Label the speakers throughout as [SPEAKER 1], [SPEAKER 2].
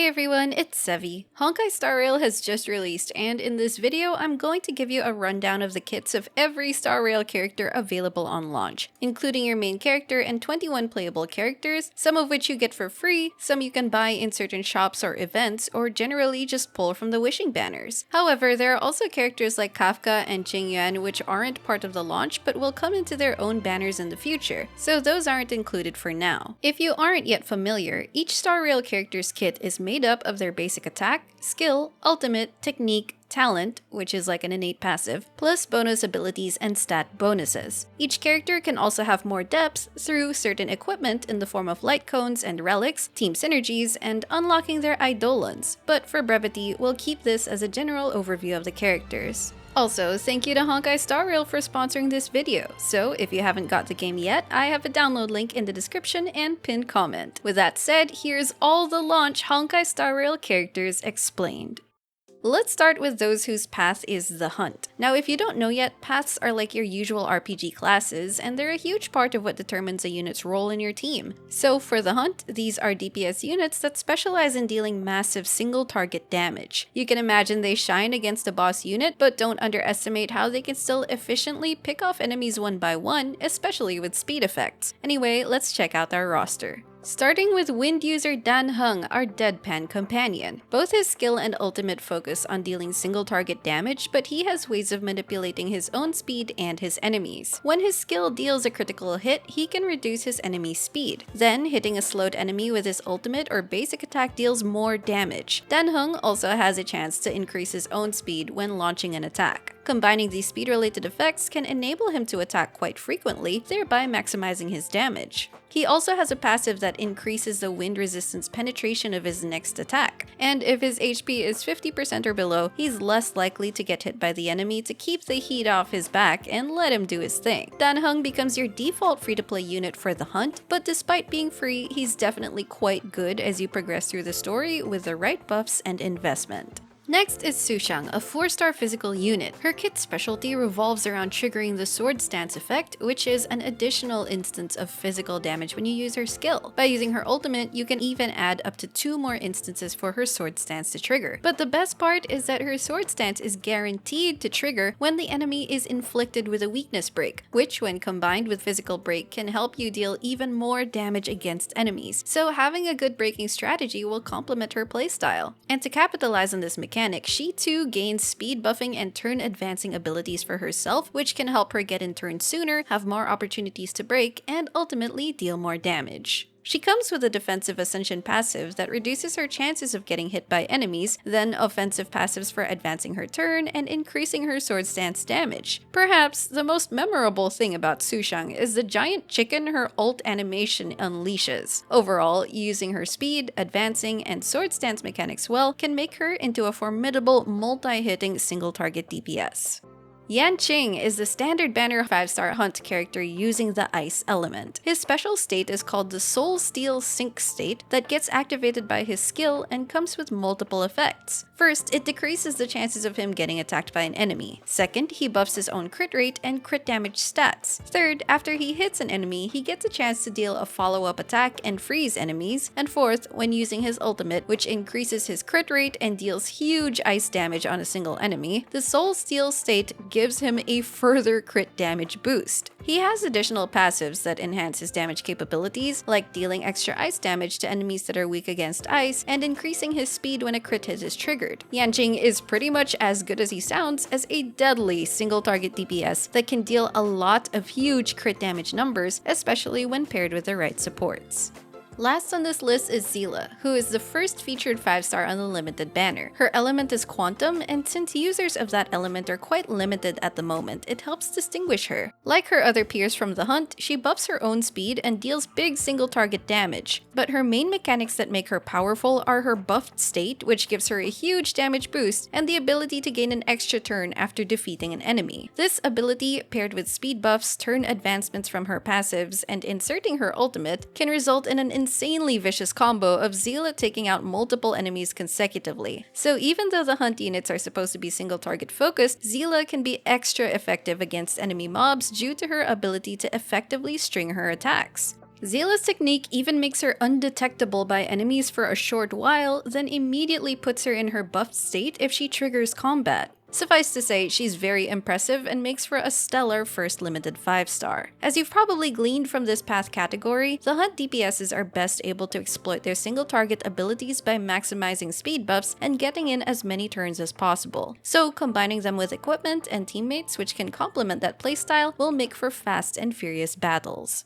[SPEAKER 1] Hey everyone, it's Sevi. Honkai Star Rail has just released, and in this video I'm going to give you a rundown of the kits of every Star Rail character available on launch, including your main character and 21 playable characters, some of which you get for free, some you can buy in certain shops or events, or generally just pull from the wishing banners. However, there are also characters like Kafka and Tingyun which aren't part of the launch but will come into their own banners in the future, so those aren't included for now. If you aren't yet familiar, each Star Rail character's kit is made up of their basic attack, skill, ultimate, technique, talent, which is like an innate passive, plus bonus abilities and stat bonuses. Each character can also have more depth through certain equipment in the form of light cones and relics, team synergies, and unlocking their eidolons, but for brevity, we'll keep this as a general overview of the characters. Also, thank you to Honkai Star Rail for sponsoring this video, so if you haven't got the game yet, I have a download link in the description and pinned comment. With that said, here's all the launch Honkai Star Rail characters explained. Let's start with those whose path is the hunt. Now, if you don't know yet, paths are like your usual RPG classes, and they're a huge part of what determines a unit's role in your team. So for the hunt, these are DPS units that specialize in dealing massive single target damage. You can imagine they shine against a boss unit, but don't underestimate how they can still efficiently pick off enemies one by one, especially with speed effects. Anyway, let's check out our roster. Starting with Wind user Dan Heng, our Deadpan companion. Both his skill and ultimate focus on dealing single target damage, but he has ways of manipulating his own speed and his enemies. When his skill deals a critical hit, he can reduce his enemy's speed. Then, hitting a slowed enemy with his ultimate or basic attack deals more damage. Dan Heng also has a chance to increase his own speed when launching an attack. Combining these speed-related effects can enable him to attack quite frequently, thereby maximizing his damage. He also has a passive that increases the wind resistance penetration of his next attack, and if his HP is 50% or below, he's less likely to get hit by the enemy to keep the heat off his back and let him do his thing. Dan Heng becomes your default free-to-play unit for the hunt, but despite being free, he's definitely quite good as you progress through the story with the right buffs and investment. Next is Sushang, a 4-star physical unit. Her kit's specialty revolves around triggering the sword stance effect, which is an additional instance of physical damage when you use her skill. By using her ultimate, you can even add up to 2 more instances for her sword stance to trigger. But the best part is that her sword stance is guaranteed to trigger when the enemy is inflicted with a weakness break, which when combined with physical break can help you deal even more damage against enemies. So having a good breaking strategy will complement her playstyle. And to capitalize on this mechanic, she too gains speed buffing and turn advancing abilities for herself, which can help her get in turn sooner, have more opportunities to break, and ultimately deal more damage. She comes with a defensive ascension passive that reduces her chances of getting hit by enemies, then offensive passives for advancing her turn and increasing her sword stance damage. Perhaps the most memorable thing about Sushang is the giant chicken her ult animation unleashes. Overall, using her speed, advancing, and sword stance mechanics well can make her into a formidable multi-hitting single target DPS. Yanqing is the standard banner 5-star hunt character using the ice element. His special state is called the Soul Steel Sync state that gets activated by his skill and comes with multiple effects. First, it decreases the chances of him getting attacked by an enemy. Second, he buffs his own crit rate and crit damage stats. Third, after he hits an enemy, he gets a chance to deal a follow-up attack and freeze enemies. And fourth, when using his ultimate, which increases his crit rate and deals huge ice damage on a single enemy, the Soul Steel state gives him a further crit damage boost. He has additional passives that enhance his damage capabilities, like dealing extra ice damage to enemies that are weak against ice and increasing his speed when a crit hit is triggered. Yanqing is pretty much as good as he sounds as a deadly single target DPS that can deal a lot of huge crit damage numbers, especially when paired with the right supports. Last on this list is Seele, who is the first featured 5-star on the limited banner. Her element is Quantum, and since users of that element are quite limited at the moment, it helps distinguish her. Like her other peers from the hunt, she buffs her own speed and deals big single target damage. But her main mechanics that make her powerful are her buffed state, which gives her a huge damage boost, and the ability to gain an extra turn after defeating an enemy. This ability, paired with speed buffs, turn advancements from her passives, and inserting her ultimate, can result in an insanely vicious combo of Seele taking out multiple enemies consecutively. So even though the hunt units are supposed to be single target focused, Seele can be extra effective against enemy mobs due to her ability to effectively string her attacks. Seele's technique even makes her undetectable by enemies for a short while, then immediately puts her in her buffed state if she triggers combat. Suffice to say, she's very impressive and makes for a stellar first limited 5-star. As you've probably gleaned from this path category, the Hunt DPSs are best able to exploit their single target abilities by maximizing speed buffs and getting in as many turns as possible. So combining them with equipment and teammates which can complement that playstyle will make for fast and furious battles.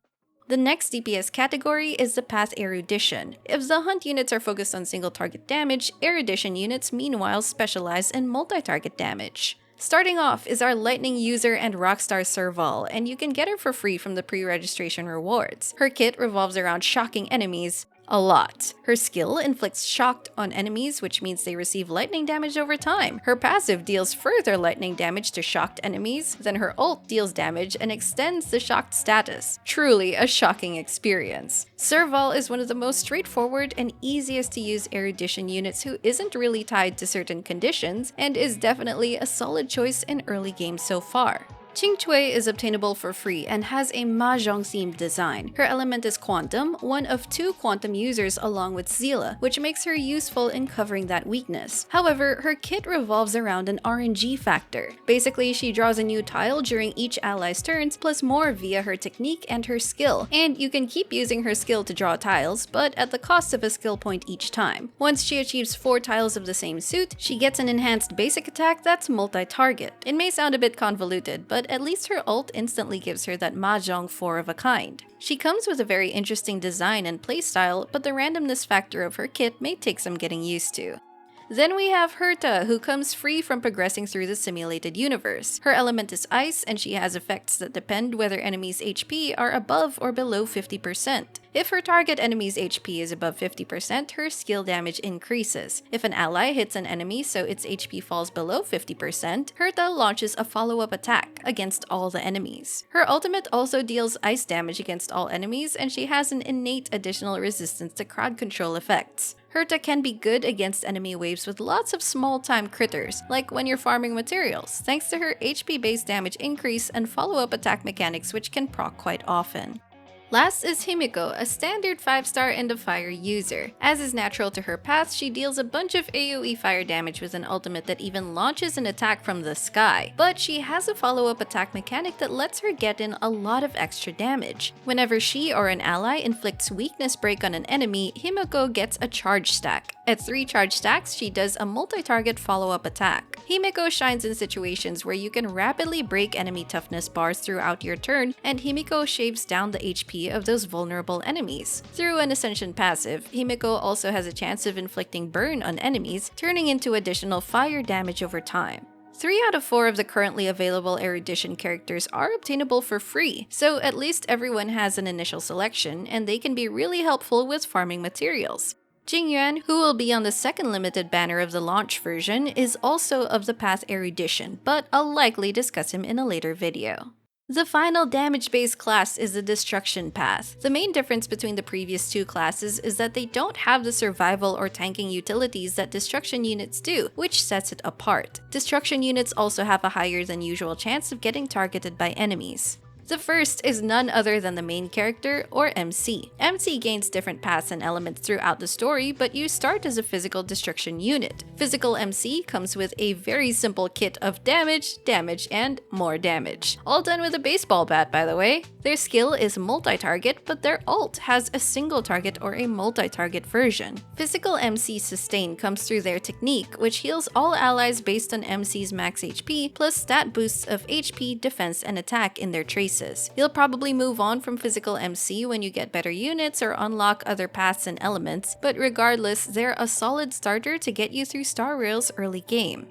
[SPEAKER 1] The next DPS category is the Path Erudition. If the Hunt units are focused on single target damage, Erudition units meanwhile specialize in multi-target damage. Starting off is our Lightning user and Rockstar Serval, and you can get her for free from the pre-registration rewards. Her kit revolves around shocking enemies a lot. Her skill inflicts shocked on enemies, which means they receive lightning damage over time. Her passive deals further lightning damage to shocked enemies, then her ult deals damage and extends the shocked status. Truly a shocking experience. Serval is one of the most straightforward and easiest to use Erudition units who isn't really tied to certain conditions, and is definitely a solid choice in early games so far. Qingque is obtainable for free and has a Mahjong-themed design. Her element is Quantum, one of 2 Quantum users along with Seele, which makes her useful in covering that weakness. However, her kit revolves around an RNG factor. Basically, she draws a new tile during each ally's turns, plus more via her technique and her skill, and you can keep using her skill to draw tiles, but at the cost of a skill point each time. Once she achieves 4 tiles of the same suit, she gets an enhanced basic attack that's multi-target. It may sound a bit convoluted, but at least her ult instantly gives her that Mahjong 4 of a kind. She comes with a very interesting design and playstyle, but the randomness factor of her kit may take some getting used to. Then we have Herta, who comes free from progressing through the simulated universe. Her element is ice, and she has effects that depend whether enemies' HP are above or below 50%. If her target enemy's HP is above 50%, her skill damage increases. If an ally hits an enemy so its HP falls below 50%, Herta launches a follow-up attack against all the enemies. Her ultimate also deals ice damage against all enemies, and she has an innate additional resistance to crowd control effects. Herta can be good against enemy waves with lots of small-time critters, like when you're farming materials, thanks to her HP-based damage increase and follow-up attack mechanics which can proc quite often. Last is Himeko, a standard 5-star End of Fire user. As is natural to her path, she deals a bunch of AoE fire damage with an ultimate that even launches an attack from the sky, but she has a follow-up attack mechanic that lets her get in a lot of extra damage. Whenever she or an ally inflicts weakness break on an enemy, Himeko gets a charge stack. At 3 charge stacks, she does a multi-target follow-up attack. Himeko shines in situations where you can rapidly break enemy toughness bars throughout your turn, and Himeko shaves down the HP of those vulnerable enemies. Through an Ascension passive, Himeko also has a chance of inflicting burn on enemies, turning into additional fire damage over time. 3 out of 4 of the currently available Erudition characters are obtainable for free, so at least everyone has an initial selection, and they can be really helpful with farming materials. Tingyun, who will be on the second limited banner of the launch version, is also of the Path Erudition, but I'll likely discuss him in a later video. The final damage-based class is the Destruction Path. The main difference between the previous 2 classes is that they don't have the survival or tanking utilities that Destruction units do, which sets it apart. Destruction units also have a higher than usual chance of getting targeted by enemies. The first is none other than the main character, or MC. MC gains different paths and elements throughout the story, but you start as a physical destruction unit. Physical MC comes with a very simple kit of damage, damage, and more damage. All done with a baseball bat, by the way. Their skill is multi-target, but their ult has a single target or a multi-target version. Physical MC Sustain comes through their technique, which heals all allies based on MC's max HP, plus stat boosts of HP, defense, and attack in their traces. You'll probably move on from physical MC when you get better units or unlock other paths and elements, but regardless, they're a solid starter to get you through Star Rail's early game.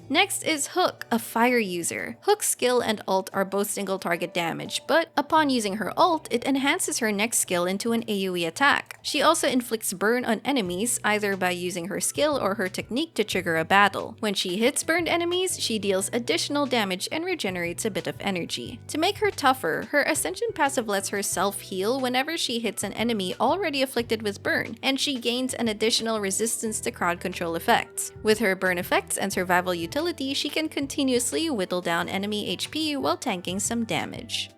[SPEAKER 1] Next is Hook, a fire user. Hook's skill and ult are both single target damage, but upon using her ult, it enhances her next skill into an AoE attack. She also inflicts burn on enemies, either by using her skill or her technique to trigger a battle. When she hits burned enemies, she deals additional damage and regenerates a bit of energy. To make her tougher, her Ascension passive lets her self-heal whenever she hits an enemy already afflicted with burn, and she gains an additional resistance to crowd control effects. With her burn effects and survival utility, she can continuously whittle down enemy HP while tanking some damage.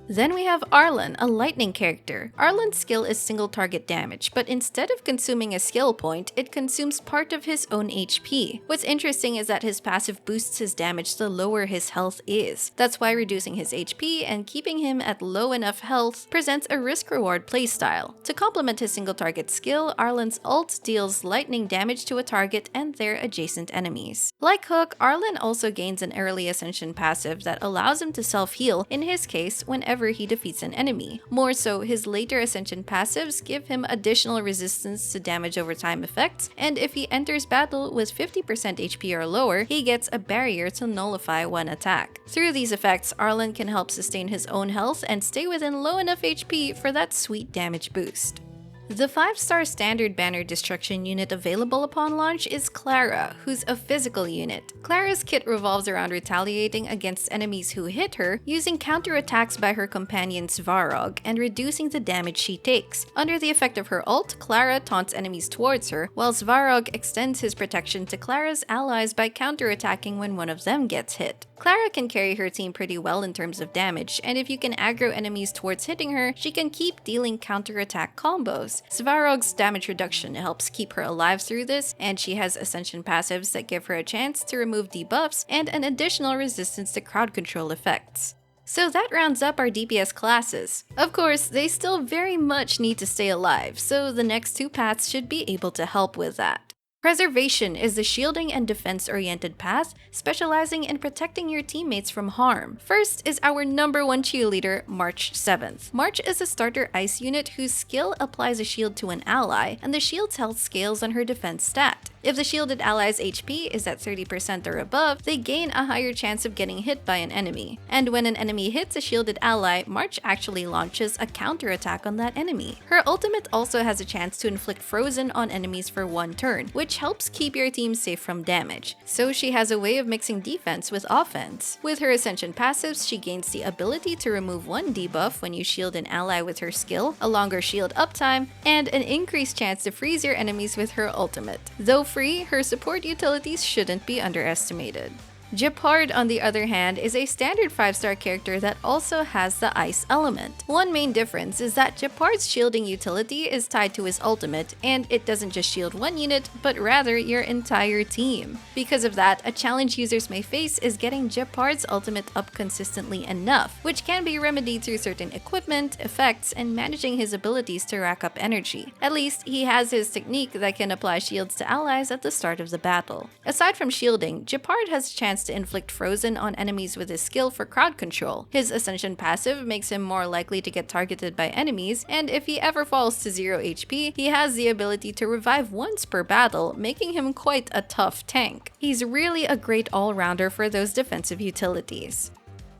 [SPEAKER 1] Then we have Arlan, a lightning character. Arlan's skill is single target damage, but instead of consuming a skill point, it consumes part of his own HP. What's interesting is that his passive boosts his damage the lower his health is. That's why reducing his HP and keeping him at low enough health presents a risk-reward playstyle. To complement his single target skill, Arlan's ult deals lightning damage to a target and their adjacent enemies. Like Hook, Arlan also gains an early ascension passive that allows him to self-heal, in his case, whenever he defeats an enemy. More so, his later ascension passives give him additional resistance to damage over time effects, and if he enters battle with 50% HP or lower, he gets a barrier to nullify one attack. Through these effects, Arlan can help sustain his own health and stay within low enough HP for that sweet damage boost. The 5-star standard banner destruction unit available upon launch is Clara, who's a physical unit. Clara's kit revolves around retaliating against enemies who hit her, using counterattacks by her companion Svarog, and reducing the damage she takes. Under the effect of her ult, Clara taunts enemies towards her, while Svarog extends his protection to Clara's allies by counterattacking when one of them gets hit. Clara can carry her team pretty well in terms of damage, and if you can aggro enemies towards hitting her, she can keep dealing counterattack combos. Svarog's damage reduction helps keep her alive through this, and she has ascension passives that give her a chance to remove debuffs and an additional resistance to crowd control effects. So that rounds up our DPS classes. Of course, they still very much need to stay alive, so the next two paths should be able to help with that. Preservation is the shielding and defense-oriented path, specializing in protecting your teammates from harm. First is our #1 cheerleader, March 7th. March is a starter ice unit whose skill applies a shield to an ally, and the shield's health scales on her defense stat. If the shielded ally's HP is at 30% or above, they gain a higher chance of getting hit by an enemy. And when an enemy hits a shielded ally, March actually launches a counterattack on that enemy. Her ultimate also has a chance to inflict frozen on enemies for 1 turn, which helps keep your team safe from damage. So she has a way of mixing defense with offense. With her Ascension passives, she gains the ability to remove 1 debuff when you shield an ally with her skill, a longer shield uptime, and an increased chance to freeze your enemies with her ultimate. Though free, her support utilities shouldn't be underestimated. Gepard, on the other hand, is a standard 5-star character that also has the ice element. One main difference is that Gepard's shielding utility is tied to his ultimate, and it doesn't just shield one unit, but rather your entire team. Because of that, a challenge users may face is getting Gepard's ultimate up consistently enough, which can be remedied through certain equipment, effects, and managing his abilities to rack up energy. At least, he has his technique that can apply shields to allies at the start of the battle. Aside from shielding, Gepard has a chance to inflict frozen on enemies with his skill for crowd control. His Ascension passive makes him more likely to get targeted by enemies, and if he ever falls to 0 HP, he has the ability to revive once per battle, making him quite a tough tank. He's really a great all-rounder for those defensive utilities.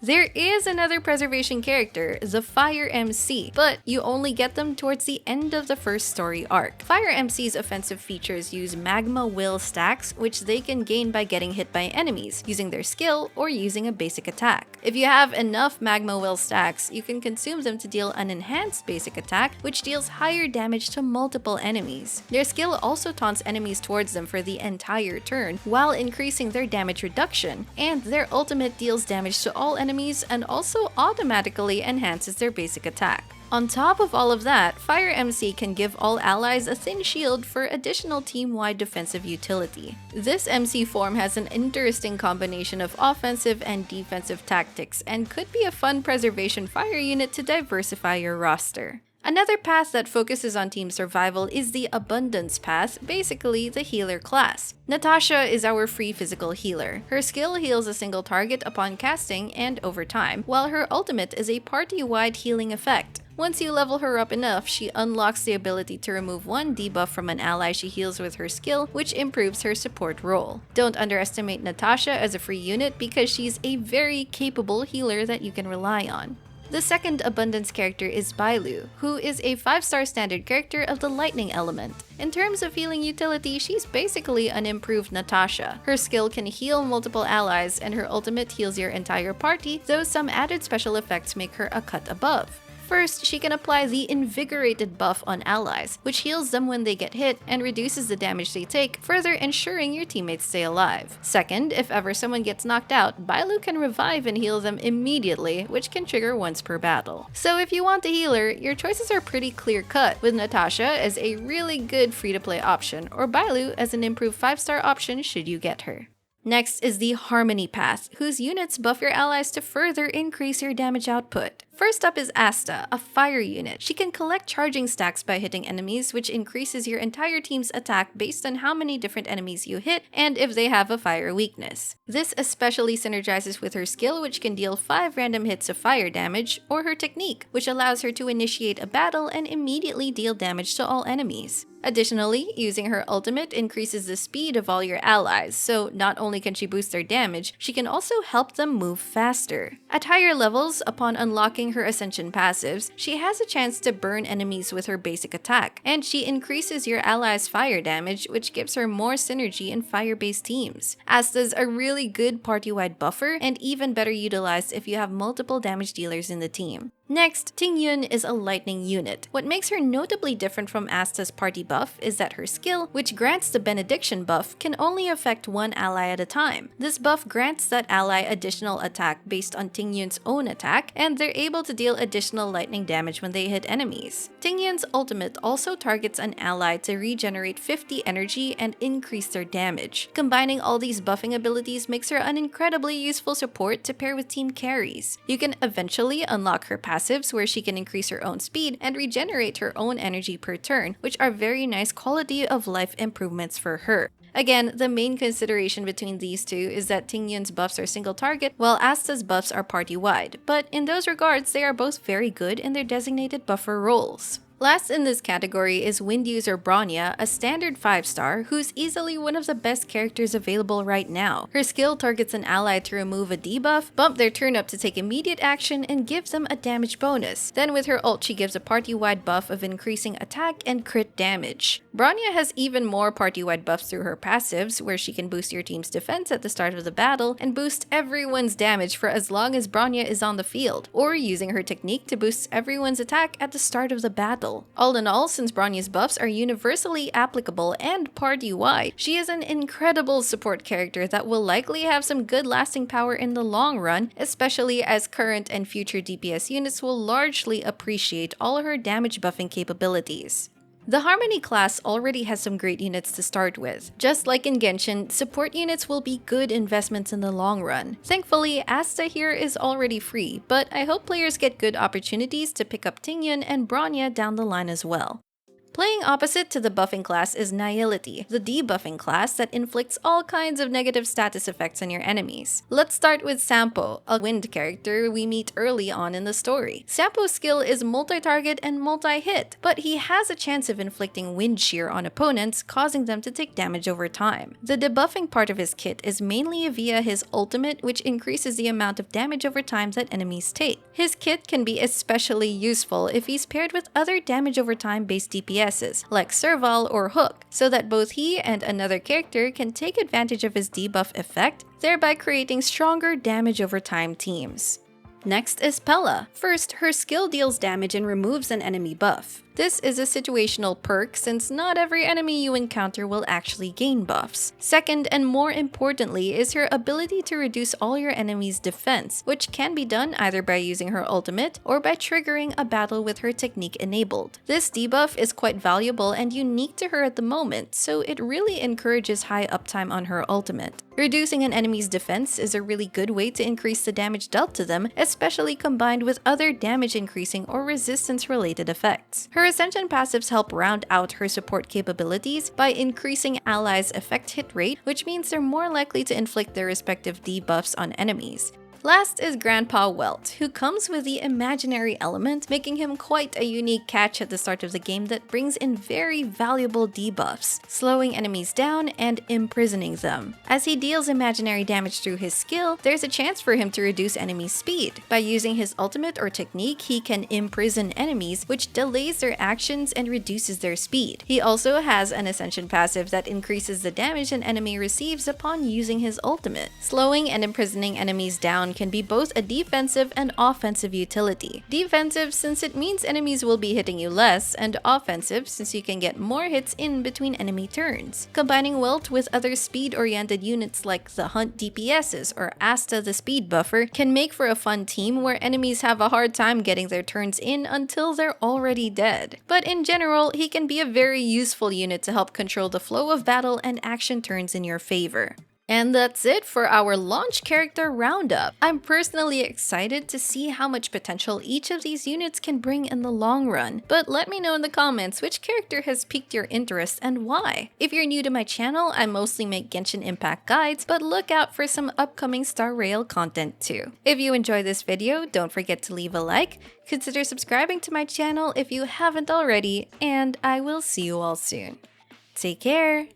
[SPEAKER 1] There is another preservation character, the Fire MC, but you only get them towards the end of the first story arc. Fire MC's offensive features use magma will stacks, which they can gain by getting hit by enemies, using their skill, or using a basic attack. If you have enough magma will stacks, you can consume them to deal an enhanced basic attack, which deals higher damage to multiple enemies. Their skill also taunts enemies towards them for the entire turn, while increasing their damage reduction, and their ultimate deals damage to all enemies and also automatically enhances their basic attack. On top of all of that, Fire MC can give all allies a thin shield for additional team-wide defensive utility. This MC form has an interesting combination of offensive and defensive tactics and could be a fun preservation fire unit to diversify your roster. Another path that focuses on team survival is the Abundance path, basically the healer class. Natasha is our free physical healer. Her skill heals a single target upon casting and over time, while her ultimate is a party-wide healing effect. Once you level her up enough, she unlocks the ability to remove 1 debuff from an ally she heals with her skill, which improves her support role. Don't underestimate Natasha as a free unit because she's a very capable healer that you can rely on. The second Abundance character is Bailu, who is a 5-star standard character of the lightning element. In terms of healing utility, she's basically an improved Natasha. Her skill can heal multiple allies, and her ultimate heals your entire party, though some added special effects make her a cut above. First, she can apply the Invigorated buff on allies, which heals them when they get hit and reduces the damage they take, further ensuring your teammates stay alive. Second, if ever someone gets knocked out, Bailu can revive and heal them immediately, which can trigger once per battle. So if you want a healer, your choices are pretty clear-cut, with Natasha as a really good free-to-play option, or Bailu as an improved 5-star option should you get her. Next is the Harmony path, whose units buff your allies to further increase your damage output. First up is Asta, a fire unit. She can collect charging stacks by hitting enemies, which increases your entire team's attack based on how many different enemies you hit and if they have a fire weakness. This especially synergizes with her skill, which can deal 5 random hits of fire damage, or her technique, which allows her to initiate a battle and immediately deal damage to all enemies. Additionally, using her ultimate increases the speed of all your allies, so not only can she boost their damage, she can also help them move faster. At higher levels, upon unlocking her Ascension passives, she has a chance to burn enemies with her basic attack, and she increases your allies' fire damage, which gives her more synergy in fire-based teams. Asta's a really good party-wide buffer, and even better utilized if you have multiple damage dealers in the team. Next, Tingyun is a lightning unit. What makes her notably different from Asta's party buff is that her skill, which grants the Benediction buff, can only affect one ally at a time. This buff grants that ally additional attack based on Tingyun's own attack, and they're able to deal additional lightning damage when they hit enemies. Tingyun's ultimate also targets an ally to regenerate 50 energy and increase their damage. Combining all these buffing abilities makes her an incredibly useful support to pair with team carries. You can eventually unlock her passives where she can increase her own speed and regenerate her own energy per turn, which are very nice quality of life improvements for her. Again, the main consideration between these two is that Tingyun's buffs are single target, while Asta's buffs are party-wide, but in those regards, they are both very good in their designated buffer roles. Last in this category is Wind User Bronya, a standard 5-star who's easily one of the best characters available right now. Her skill targets an ally to remove a debuff, bump their turn up to take immediate action, and gives them a damage bonus. Then with her ult, she gives a party-wide buff of increasing attack and crit damage. Bronya has even more party-wide buffs through her passives, where she can boost your team's defense at the start of the battle and boost everyone's damage for as long as Bronya is on the field, or using her technique to boost everyone's attack at the start of the battle. All in all, since Bronya's buffs are universally applicable and party-wide, she is an incredible support character that will likely have some good lasting power in the long run, especially as current and future DPS units will largely appreciate all her damage buffing capabilities. The Harmony class already has some great units to start with. Just like in Genshin, support units will be good investments in the long run. Thankfully, Asta here is already free, but I hope players get good opportunities to pick up Tingyun and Bronya down the line as well. Playing opposite to the buffing class is Nihility, the debuffing class that inflicts all kinds of negative status effects on your enemies. Let's start with Sampo, a wind character we meet early on in the story. Sampo's skill is multi-target and multi-hit, but he has a chance of inflicting wind shear on opponents, causing them to take damage over time. The debuffing part of his kit is mainly via his ultimate, which increases the amount of damage over time that enemies take. His kit can be especially useful if he's paired with other damage over time based DPS like Serval or Hook, so that both he and another character can take advantage of his debuff effect, thereby creating stronger damage over time teams. Next is Pela. First, her skill deals damage and removes an enemy buff. This is a situational perk since not every enemy you encounter will actually gain buffs. Second, and more importantly, is her ability to reduce all your enemies' defense, which can be done either by using her ultimate or by triggering a battle with her technique enabled. This debuff is quite valuable and unique to her at the moment, so it really encourages high uptime on her ultimate. Reducing an enemy's defense is a really good way to increase the damage dealt to them, especially combined with other damage increasing or resistance related effects. Her Ascension passives help round out her support capabilities by increasing allies' effect hit rate, which means they're more likely to inflict their respective debuffs on enemies. Last is Grandpa Welt, who comes with the imaginary element, making him quite a unique catch at the start of the game that brings in very valuable debuffs, slowing enemies down and imprisoning them. As he deals imaginary damage through his skill, there's a chance for him to reduce enemies' speed. By using his ultimate or technique, he can imprison enemies, which delays their actions and reduces their speed. He also has an Ascension passive that increases the damage an enemy receives upon using his ultimate. Slowing and imprisoning enemies down can be both a defensive and offensive utility. Defensive since it means enemies will be hitting you less, and offensive since you can get more hits in between enemy turns. Combining Welt with other speed-oriented units like the Hunt DPSs or Asta the speed buffer can make for a fun team where enemies have a hard time getting their turns in until they're already dead. But in general, he can be a very useful unit to help control the flow of battle and action turns in your favor. And that's it for our launch character roundup. I'm personally excited to see how much potential each of these units can bring in the long run, but let me know in the comments which character has piqued your interest and why. If you're new to my channel, I mostly make Genshin Impact guides, but look out for some upcoming Star Rail content too. If you enjoyed this video, don't forget to leave a like, consider subscribing to my channel if you haven't already, and I will see you all soon. Take care!